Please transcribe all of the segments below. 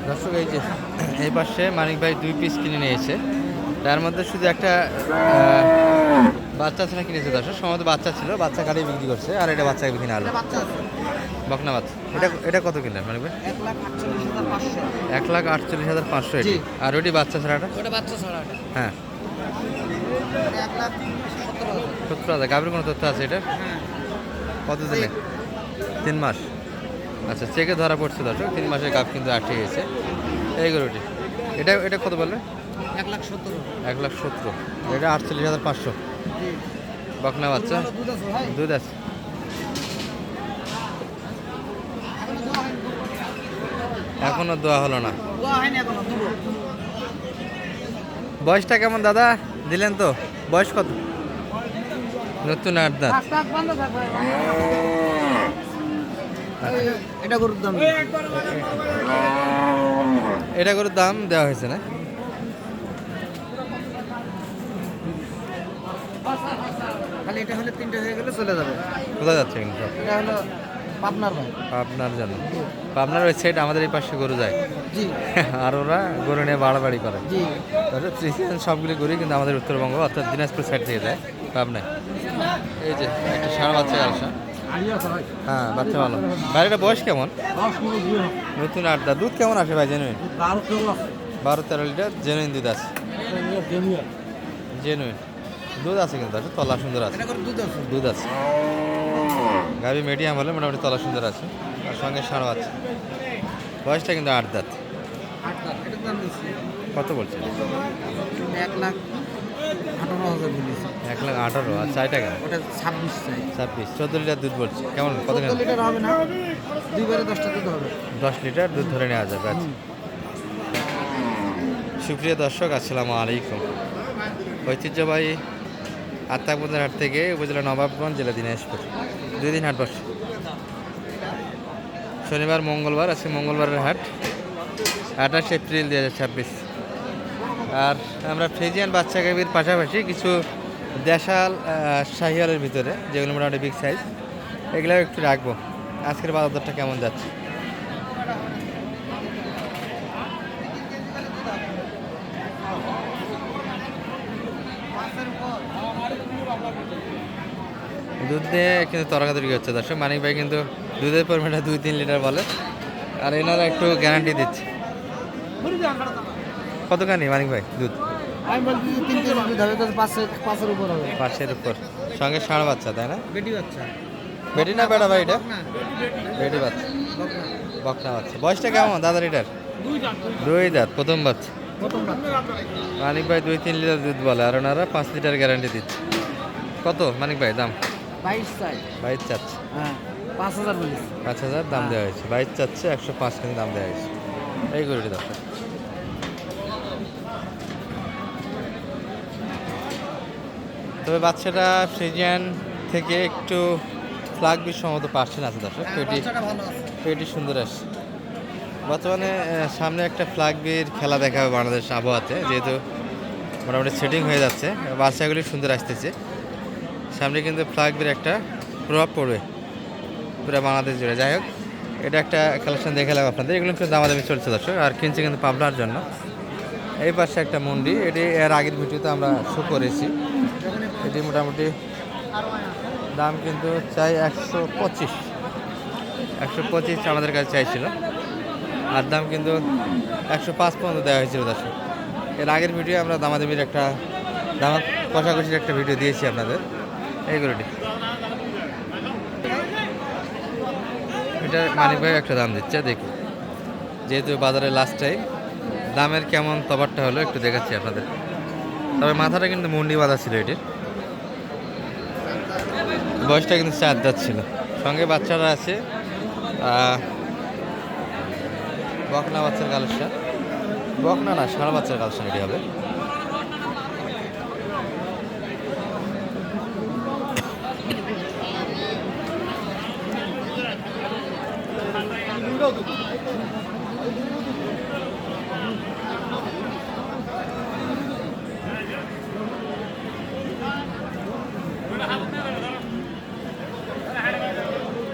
দর্শক এই যে এই পাশে মানিক ভাই 2 পিস কিনে নিয়েছে, তার মধ্যে শুধু একটা বাচ্চা ছেলে কিনেছে। দর্শক সম্ভবত বাচ্চা ছিল, বাচ্চা কাটিয়ে বিক্রি করছে, আর এটা বাচ্চাকে কিনে আলো বকনা বাচ্চা। এটা কত কিনলেন মানিক ভাই? 1,48,500 এটি। আর ওটি বাচ্চা ছাড়াটা? হ্যাঁ 70,000। গাভীর কোনো তথ্য আছে এটা? কত দিনে? 3 মাস। আচ্ছা, চেকে ধরা পড়ছে দর্শক, 3 মাসের গাভ কিন্তু আটকে গেছে এই গরুটি। এটা কত বললেন? 1,17,000। এটা 48,500। বকনা বাচ্চা, দুধ আছে। এখনো দোয়া হলো না। বয়সটা কেমন দাদা? দিলেন তো, বয়স কত? নতুন 8 দাঁত। এটা গরুর দাম দেওয়া হয়েছে না? খালি এটা হলে 3টে হয়ে গেলে চলে যাবে। কোথায় যাচ্ছে কিন্তু? এটা হলো পাবনার ভাই। পাবনার জন্য? পাবনার ওই সাইড আমাদের এই পাশে গরু যায়। জি। আর ওরা গরু নিয়ে বাড়াবাড়ি করে। জি। তাহলে ফ্রিজিয়ান সবগুলি গরু কিন্তু আমাদের উত্তরবঙ্গ অর্থাৎ দিনাজপুর সাইড থেকে যায় পাবনায়। এই যে একটা ষাঁড় বাচ্চা আসা। হ্যাঁ, বাচ্চা ভালো। বাড়িটা বয়স কেমন? নতুন 8 দাঁত। দুধ কেমন আসে ভাই? জেনুইন 12-13 লিটার জেনুইন দুধ আছে। জেনুইন দুধ আছে কিন্তু আছে, তলা সুন্দর আছে। দুধ আছে। গাভী মিডিয়াম হলে মোটামুটি তলা সুন্দর আছে, আর সঙ্গে ষাঁড়ও আছে। বয়সটা কিন্তু 8 দাঁত। কত বলছে? 1,18,000। আর চাইটা কেন? 26। 14 লিটার দুধ বলছে। কেমন কত লিটার হবে? না, 2 বারে 10টা দুধ হবে। 10 লিটার দুধ ধরে নেওয়া যাবে। আচ্ছা, সুপ্রিয় দর্শক আসসালামু আলাইকুম। ঐতিহ্যবাহী আত্মাবন্দের হাট থেকে উপজেলা নবাবগঞ্জ, জেলা দিনাজপুর। 2 দিন হাট বসে, শনিবার মঙ্গলবার। আজকে মঙ্গলবারের হাট, 28 এপ্রিল 2026। আর আমরা ফ্রিজিয়ান বাচ্চা গাভীর পাশাপাশি কিছু দেশাল শাহিওয়ালের ভিতরে যেগুলো মোটামুটি বিগ সাইজ, এগুলোও একটু রাখবো। আজকের বাজার দরটা কেমন যাচ্ছে? দুধ দিয়ে কিন্তু তরকাতরকি হচ্ছে দর্শক। মানিক ভাই কিন্তু দুধের পরিমাণটা 2-3 লিটার বলে, আর এনারা একটু গ্যারান্টি দিচ্ছে। কতখানি মানিক ভাই দুধ? 5-এর উপর। সঙ্গে ষাঁড় বাচ্চা, তাই না? বেটি না বেটা ভাই? এটা বেটি বাচ্চা, বকনা বাচ্চা। বয়সটা কেমন দাদার এটার? 2 দাঁত, প্রথম বাচ্চা। মানিক ভাই 2-3 লিটার দুধ বলে, আর ওনারা 5 লিটার গ্যারান্টি দিচ্ছে। কত মানিক ভাই দাম? 22 চাচ্ছে। 5,000 দাম দেওয়া হয়েছে। 22 চাচ্ছে, 105 কিন্তু দাম দেওয়া হয়েছে এই গরুটি দর্শক। তবে বাচ্চাটা ফ্রিজিয়ান থেকে একটু ফ্লাগ বিশ সম্ভবত পার্সেন্ট আছে দর্শক। পেটি সুন্দর আসছে। বর্তমানে সামনে একটা ফ্লাগ বির খেলা দেখা হবে বাংলাদেশ আবহাওয়াতে, যেহেতু মোটামুটি সেটিং হয়ে যাচ্ছে, বাচ্চাগুলি সুন্দর আসতেছে। সামনে কিন্তু ফ্লাগ বির একটা প্রভাব পড়বে পুরো বাংলাদেশ জুড়ে। যাই হোক, এটা একটা কালেকশন দেখালাম আপনাদের। এগুলো কিন্তু দামাদামি চলছে দর্শক, আর কিনছে কিন্তু পাবনার জন্য। এই পাশে একটা মন্ডি, এটি এর আগের ভিডিওতে আমরা শো করেছি। এটি মোটামুটি দাম কিন্তু চাই 125 আমাদের কাছে চাইছিল, আর দাম কিন্তু 105 পর্যন্ত দেওয়া হয়েছিল দর্শক। এর আগের ভিডিও আমরা দামাদামির একটা দাম কষাকষির একটা ভিডিও দিয়েছি আপনাদের। এইগুলোটি এটা মানিক ভাই একটা দাম দিচ্ছে, দেখুন। যেহেতু বাজারে লাস্ট টাইম, দামের কেমন তফাৎটা হলো একটু দেখাচ্ছি আপনাদের। তবে মাথাটা কিন্তু মুন্ডি বাঁধা ছিল এটির। বয়সটা কিন্তু 4 দাঁত ছিল, সঙ্গে বাচ্চারা আছে। বকনা বাচ্চার কালেকশন, বকনা না ষাঁড় বাচ্চার কালেকশন এটি হবে।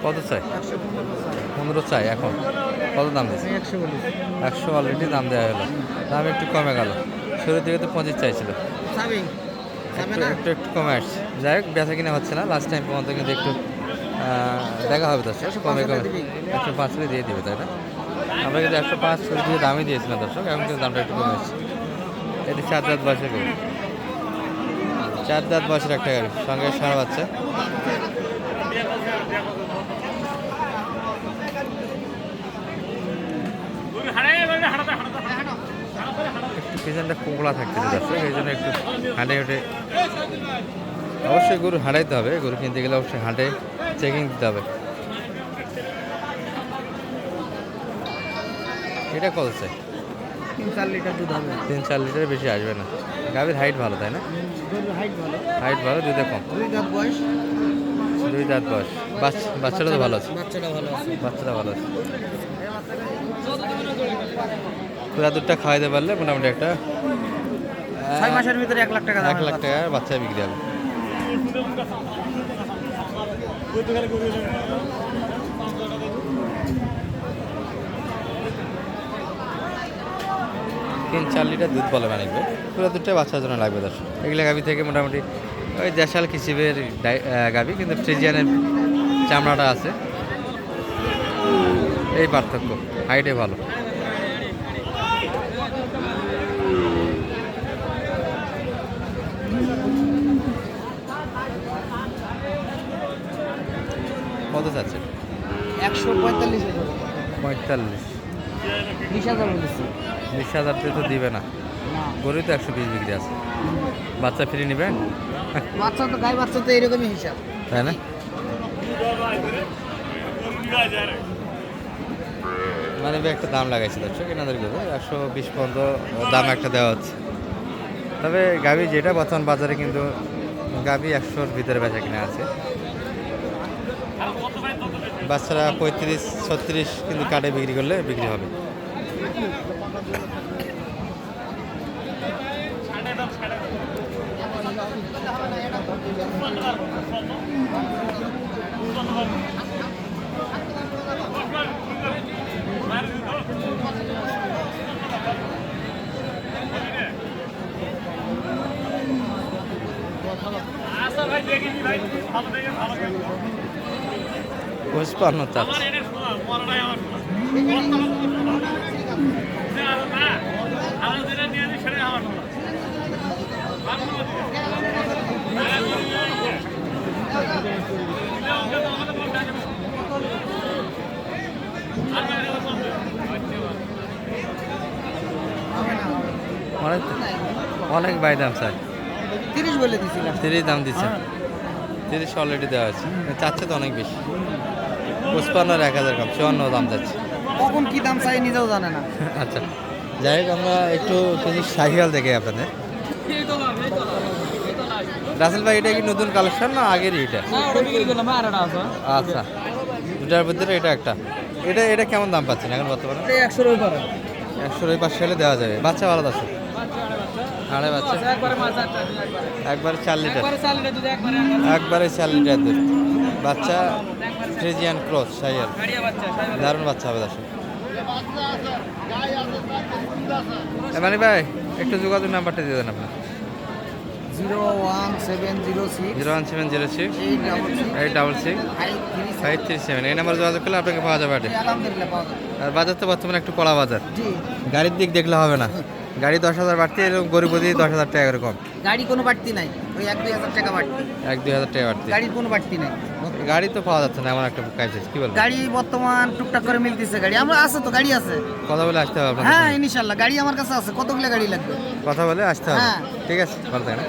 কত চাই? 15 চাই এখন। কত দাম দিচ্ছে? 100 অলরেডি দাম দেওয়া হলো, দাম একটু কমে গেল। শুরুর দিকে তো 25 চাইছিল, একটু একটু কমে আসছে। যাই হোক, বেচা কিনা হচ্ছে না লাস্ট টাইম পর্যন্ত, কিন্তু একটু দেখা হবে দর্শক, কমে 105 করে দিয়ে দিবে, তাই না? আমরা কিন্তু 105 শুরু দিয়ে দামই দিয়েছিলাম দর্শক, এখন কিন্তু দামটা একটু কমে এসেছে। এটি 4 দাঁত বয়সের গরু, 4 দাঁত বয়সের একটা গাড়ি, সঙ্গে ষাঁড় বাচ্চা। একটু পিছনটা কোকড়া থাকতেছে দর্শক, এই জন্য একটু হাঁটে হেঁটে, অবশ্যই গরু হাঁটাইতে হবে, গরু কিনতে গেলে অবশ্যই হাঁটে চেকিং দিতে হবে। এটা কত চাই? 3-4 লিটার দুধ হবে। 3-4 লিটারের বেশি আসবে না। গাভীর হাইট ভালো, তাই না? হাইট ভালো, দুধে কম। 2 দাঁত বয়স। 2 দাঁত বয়স। বাচ্চাটা তো ভালো আছে, বাচ্চাটা ভালো আছে। পুরা দুধটা খাওয়াইতে পারলে মোটামুটি একটা 6 মাসের ভিতরে 1 লাখ টাকা দাম। 1 লাখ টাকার বাচ্চা বিক্রি হবে। তিন 4 লিটার দুধ বলে মানিক ভাই, পুরো দুধটা বাচ্চার জন্য লাগবে দর্শক। এগুলো গাভি থেকে মোটামুটি ওই দেশাল কিসিবের গাভি, কিন্তু ফ্রিজিয়ানের চামড়াটা আছে, এই পার্থক্য। হাইটে ভালো। কত চাচ্ছে? 145 45। 20,000 বলেছি। 20,000 তো দিবে না, গরুই তো 120 বিক্রি আছে। বাচ্চা ফ্রি নেবেন? বাচ্চা তো গাই বাচ্চা তো এরকমই হিসাব, তাই না? মানে একটা দাম লাগাইছে দর্শক, এনাদের গরু 120 পর্যন্ত দাম একটা দেওয়া হচ্ছে। তবে গাভি যেটা বর্তমান বাজারে, কিন্তু গাভি 100-র ভিতরে বেচা কিনা আছে। বাচ্চারা 35-36 কিন্তু কাটে বিক্রি করলে বিক্রি হবে। পঁচপান্ন চাচ্ছে। অনেক বাই দাম স্যার, 30 বলে দিছিলাম। 30 দাম দিচ্ছে, 30 অলরেডি দেওয়া আছে। চাচ্ছে তো অনেক বেশি, 55 1000 কম, 54 দাম যাচ্ছে। কখন কি দাম চাই নিজেও জানে না। আচ্ছা, যাই হোক, আমরা একটু কিছু সাইকেল দেখে আপনাদের। রাসেল ভাই, এটা কি নতুন কালেকশন না আগের? এটা আচ্ছা, দুটার ভিতরে এটা একটা। এটা কেমন দাম পাচ্ছেন এখন বর্তমানে? 100 ওই পাশে হলে দেওয়া যাবে। বাচ্চা ভালো আছে, আড়াই বাচ্চা, একবারে 4 লিটার, একবারে 4 লিটার দুধ। বাচ্চা ফ্রিজিয়ান ক্রস সাইয়াল, দারুণ বাচ্চা হবে দর্শক। মানে ভাই, একটু যোগাযোগ নাম্বারটা দিয়ে দেন আপনার। 01706 866 537, এই নাম্বার যোগাযোগ করলে আপনাকে পাওয়া যাবে। আলহামদুলিল্লাহ পাওয়া যাবে। আর বাজার তো বর্তমানে একটু কড়া বাজার, জি, গাড়ির দিক দেখলে হবে না। গাড়ি 10,000 বাড়তি, এরকম গরিব 10,000 টাকা করে কম। গাড়ি কোনো বাড়তি নাই, ওই 1-2 হাজার টাকা বাড়তি। 1-2 হাজার টাকা বাড়তি, গাড়ির কোনো বাড়তি নাই। গাড়ি তো পাওয়া যাচ্ছে না, এমন একটা ক্রাইসিস। কি বলবো, গাড়ি বর্তমান টুকটাক করে মিলতেছে। গাড়ি আমরা আছে তো, গাড়ি আছে। কথা বলে আসতে হবে আপনার। হ্যাঁ ইনশাল্লাহ গাড়ি আমার কাছে আছে। কতগুলো গাড়ি লাগবে? কথা বলে আসতে হবে। হ্যাঁ। ঠিক আছে, ভালো থাকেন।